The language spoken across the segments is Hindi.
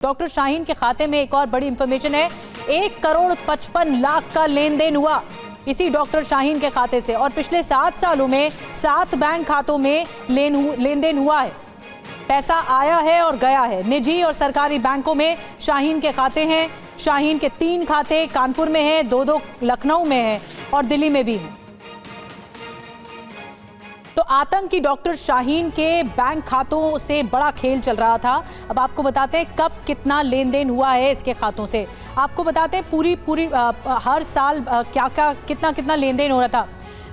डॉक्टर शाहीन के खाते में एक और बड़ी इंफॉर्मेशन है। 1,55,00,000 का लेन देन हुआ इसी डॉक्टर शाहीन के खाते से, और पिछले 7 सालों में 7 बैंक खातों में लेन देन हुआ है। पैसा आया है और गया है। निजी और सरकारी बैंकों में शाहीन के खाते हैं। शाहीन के 3 खाते कानपुर में हैं, 2 लखनऊ में हैं और दिल्ली में भी हैं। तो आतंकी डॉक्टर शाहीन के बैंक खातों से बड़ा खेल चल रहा था। अब आपको बताते हैं कब कितना लेन देन हुआ है इसके खातों से। आपको बताते हैं पूरी हर साल कितना लेन देन हो रहा था।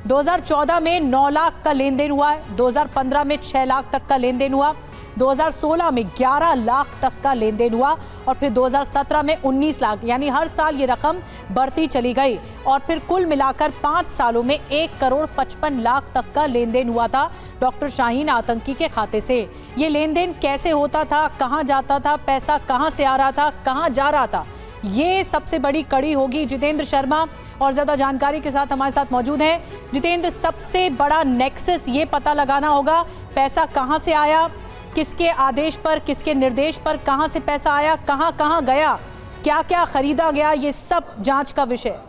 2014 में 9 लाख का लेन देन हुआ है, 2015 में 6 लाख तक का लेन देन हुआ, 2016 में 11 लाख तक का लेन देन हुआ और फिर 2017 में 19 लाख, यानी हर साल ये रकम बढ़ती चली गई और फिर कुल मिलाकर 5 सालों में 1,55,00,000 तक का लेन देन हुआ था डॉक्टर शाहीन आतंकी के खाते से। ये लेन देन कैसे होता था, कहां जाता था, पैसा कहां से आ रहा था, कहां जा रहा था, ये सबसे बड़ी कड़ी होगी। जितेंद्र शर्मा और ज्यादा जानकारी के साथ हमारे साथ मौजूद हैं। जितेंद्र, सबसे बड़ा नेक्सस ये पता लगाना होगा पैसा कहां से आया, किसके आदेश पर, किसके निर्देश पर कहां से पैसा आया, कहां कहां गया, क्या क्या खरीदा गया, ये सब जांच का विषय।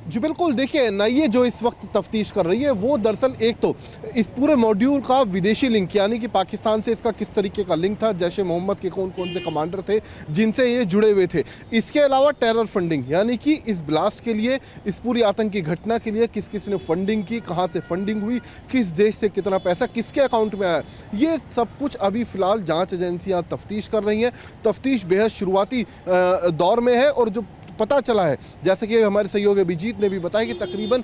जी बिल्कुल, देखिए एनआईए जो इस वक्त तफ्तीश कर रही है वो दरअसल एक तो इस पूरे मॉड्यूल का विदेशी लिंक, यानी कि पाकिस्तान से इसका किस तरीके का लिंक था, जैश ए मोहम्मद के कौन कौन से कमांडर थे जिनसे ये जुड़े हुए थे। इसके अलावा टेरर फंडिंग, यानी कि इस ब्लास्ट के लिए, इस पूरी आतंकी घटना के लिए किस किस ने फंडिंग की, कहाँ से फंडिंग हुई, किस देश से कितना पैसा किसके अकाउंट में आया, ये सब कुछ अभी फिलहाल जाँच एजेंसियाँ तफ्तीश कर रही हैं। तफ्तीश बेहद शुरुआती दौर में है और जो पता चला है, जैसे कि हमारे सहयोगी अभिजीत ने भी बताया कि तकरीबन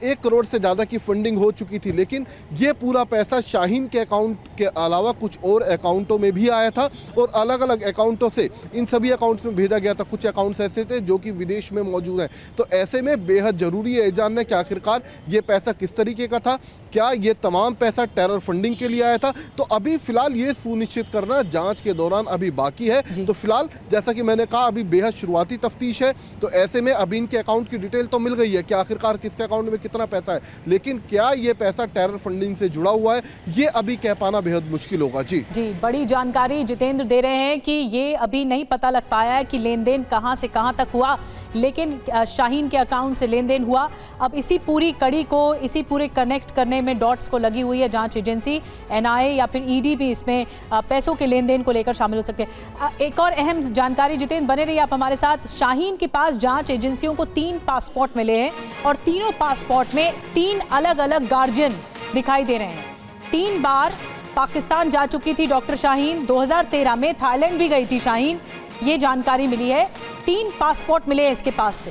1 करोड़ से ज़्यादा की फंडिंग हो चुकी थी, लेकिन ये पूरा पैसा शाहीन के अकाउंट के अलावा कुछ और अकाउंटों में भी आया था और अलग अलग अकाउंटों से इन सभी अकाउंट्स में भेजा गया था। कुछ अकाउंट्स ऐसे थे जो कि विदेश में मौजूद हैं। तो ऐसे में बेहद ज़रूरी है जानना कि आखिरकार ये पैसा किस तरीके का था, क्या ये तमाम पैसा टेरर फंडिंग के लिए आया था। तो अभी फिलहाल ये सुनिश्चित करना जाँच के दौरान अभी बाकी है। तो फिलहाल जैसा कि मैंने कहा अभी बेहद शुरुआती तफ्तीश है, तो ऐसे में अभी इनके अकाउंट की डिटेल तो मिल गई है कि आखिरकार किसके अकाउंट में कितना पैसा है, लेकिन क्या ये पैसा टेरर फंडिंग से जुड़ा हुआ है ये अभी कह पाना बेहद मुश्किल होगा। जी बड़ी जानकारी जितेंद्र दे रहे हैं कि ये अभी नहीं पता लग पाया है कि लेन देन कहां से कहां तक हुआ, लेकिन शाहीन के अकाउंट से लेन देन हुआ। अब इसी पूरी कड़ी को, इसी पूरे कनेक्ट करने में डॉट्स को लगी हुई है जांच एजेंसी, एनआईए या फिर ईडी भी इसमें पैसों के लेन देन को लेकर शामिल हो सकते हैं। एक और अहम जानकारी, जितेंद्र बने रहिए आप हमारे साथ। शाहीन के पास जांच एजेंसियों को 3 पासपोर्ट मिले हैं और तीनों पासपोर्ट में 3 अलग अलग गार्जियन दिखाई दे रहे हैं। 3 बार पाकिस्तान जा चुकी थी डॉक्टर शाहीन, 2013 में थाईलैंड भी गई थी शाहीन, ये जानकारी मिली है। 3 पासपोर्ट मिले इसके पास से।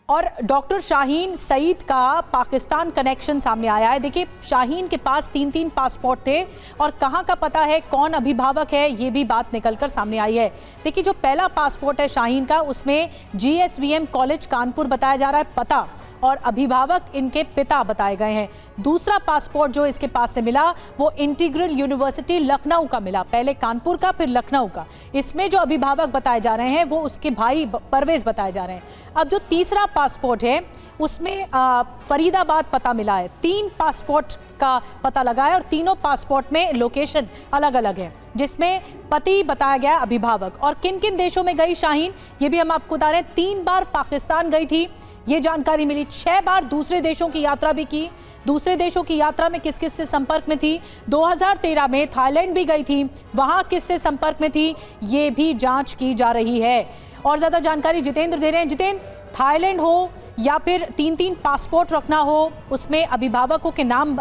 और डॉक्टर शाहीन सईद का पाकिस्तान कनेक्शन सामने आया है। देखिए, शाहीन के पास 3 पासपोर्ट थे और कहाँ का पता है, कौन अभिभावक है, ये भी बात निकलकर सामने आई है। देखिए, जो पहला पासपोर्ट है शाहीन का, उसमें GSVM कॉलेज कानपुर बताया जा रहा है पता, और अभिभावक इनके पिता बताए गए हैं। दूसरा पासपोर्ट जो इसके पास से मिला वो इंटीग्रल यूनिवर्सिटी लखनऊ का मिला, पहले कानपुर का फिर लखनऊ का। इसमें जो अभिभावक बताए जा रहे हैं वो उसके भाई परवेज बताए जा रहे हैं। अब जो तीसरा पासपोर्ट है उसमें फरीदाबाद पता मिला है। 3 पासपोर्ट का पता लगा है और तीनों पासपोर्ट में लोकेशन अलग अलग है, जिसमें पति बताया गया अभिभावक। और किन किन देशों में गई शाहीन ये भी हम आपको बता रहे हैं। 3 बार पाकिस्तान गई थी, ये जानकारी मिली। 6 बार दूसरे देशों की यात्रा भी की। दूसरे देशों की यात्रा में किस किस से संपर्क में थी, 2013 में थाईलैंड भी गई थी, वहां किस से संपर्क में थी, ये भी जांच की जा रही है। और ज्यादा जानकारी जितेंद्र दे रहे हैं। जितेंद्र, थाईलैंड हो या फिर 3 पासपोर्ट रखना हो, उसमें अभिभावकों के नाम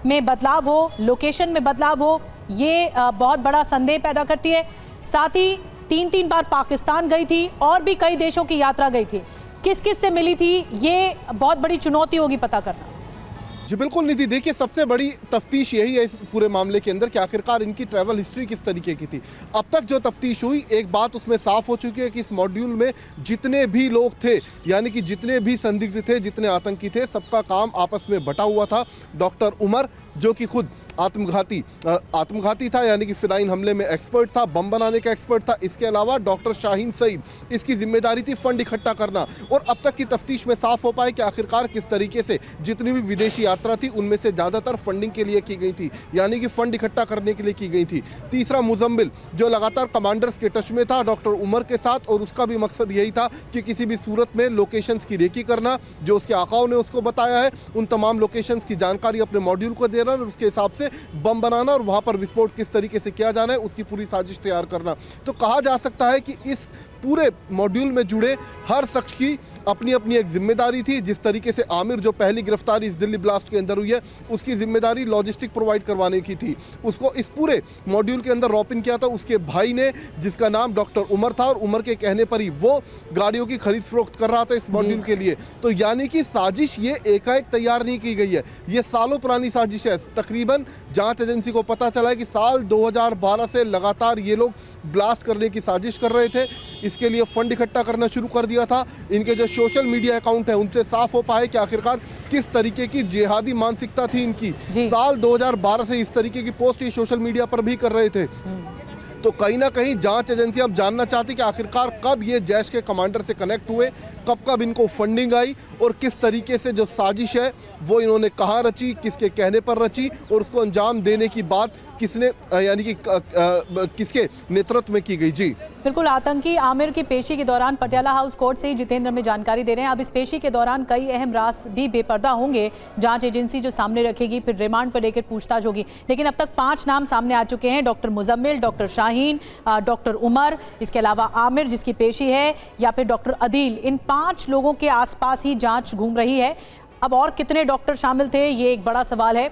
में बदलाव हो, लोकेशन में बदलाव हो, ये बहुत बड़ा संदेह पैदा करती है। साथ ही 3 बार पाकिस्तान गई थी और भी कई देशों की यात्रा गई थी, किस किस से मिली थी, ये बहुत बड़ी चुनौती होगी पता करना। जी बिल्कुल निधि, देखिए सबसे बड़ी तफ्तीश यही है इस पूरे मामले के अंदर कि आखिरकार इनकी ट्रैवल हिस्ट्री किस तरीके की थी। अब तक जो तफ्तीश हुई, एक बात उसमें साफ हो चुकी है कि इस मॉड्यूल में जितने भी लोग थे, यानी कि जितने भी संदिग्ध थे, जितने आतंकी थे, सबका काम आपस में बटा हुआ था। डॉक्टर उमर जो कि खुद आत्मघाती था, यानी कि फिनाइन हमले में एक्सपर्ट था, बम बनाने का एक्सपर्ट था। इसके अलावा डॉक्टर शाहीन सईद, इसकी जिम्मेदारी थी फंड इकट्ठा करना। और अब तक की तफ्तीश में साफ हो पाए कि आखिरकार किस तरीके से जितनी भी विदेशी यात्रा थी उनमें से ज्यादातर फंडिंग के लिए की गई थी, यानी कि फंड इकट्ठा करने के लिए की गई थी। तीसरा मुजम्मिल, जो लगातार कमांडर्स के टच में था डॉक्टर उमर के साथ, और उसका भी मकसद यही था कि किसी भी सूरत में लोकेशंस की रेकी करना, जो उसके आकाओं ने उसको बताया है उन तमाम लोकेशंस की जानकारी अपने मॉड्यूल को देना और उसके हिसाब से बम बनाना और वहां पर विस्फोट किस तरीके से किया जाना है उसकी पूरी साजिश तैयार करना। तो कहा जा सकता है कि इस पूरे मॉड्यूल में जुड़े हर शख्स की अपनी अपनी एक जिम्मेदारी थी। जिस तरीके से आमिर, जो पहली गिरफ्तारी इस दिल्ली ब्लास्ट के अंदर हुई है, उसकी जिम्मेदारी लॉजिस्टिक प्रोवाइड करवाने की थी। उसको इस पूरे मॉड्यूल के अंदर रॉपिन किया था उसके भाई ने, जिसका नाम डॉक्टर उमर था, और उमर के कहने पर ही वो गाड़ियों की खरीद फरोख्त कर रहा था इस मॉड्यूल के लिए। तो यानी कि साजिश ये एकाएक तैयार नहीं की गई है, ये सालों पुरानी साजिश है। तकरीबन जांच एजेंसी को पता चला है कि साल 2012 से लगातार ये लोग ब्लास्ट करने की साजिश कर रहे थे। इसके लिए फंड इकट्ठा करना शुरू कर दिया था। इनके जो सोशल मीडिया अकाउंट है उनसे साफ हो पाए कि आखिरकार किस तरीके की जिहादी मानसिकता थी इनकी। साल 2012 से इस तरीके की पोस्ट ये सोशल मीडिया पर भी कर रहे थे। तो कहीं ना कहीं जांच एजेंसी अब जानना चाहती कि आखिरकार कब ये जैश के कमांडर से कनेक्ट हुए, कब इनको फंडिंग आई और किस तरीके से जो साजिश है वो इन्होंने कहाँ रची, किसके कहने पर रची और उसको अंजाम देने की बात किसने, यानी कि किसके नेतृत्व में की गई। जी बिल्कुल, आतंकी आमिर की पेशी के दौरान पटियाला हाउस कोर्ट से ही जितेंद्र में जानकारी दे रहे हैं। अब इस पेशी के दौरान कई अहम राज भी बेपर्दा होंगे, जांच एजेंसी जो सामने रखेगी, फिर रिमांड पर लेकर पूछताछ होगी। लेकिन अब तक 5 नाम सामने आ चुके हैं, doctor Muzammil, doctor Shaheen, doctor Umar, इसके अलावा आमिर जिसकी पेशी है, या फिर डॉक्टर अदील। इन 5 लोगों के आसपास ही जांच घूम रही है। अब और कितने डॉक्टर शामिल थे ये एक बड़ा सवाल है।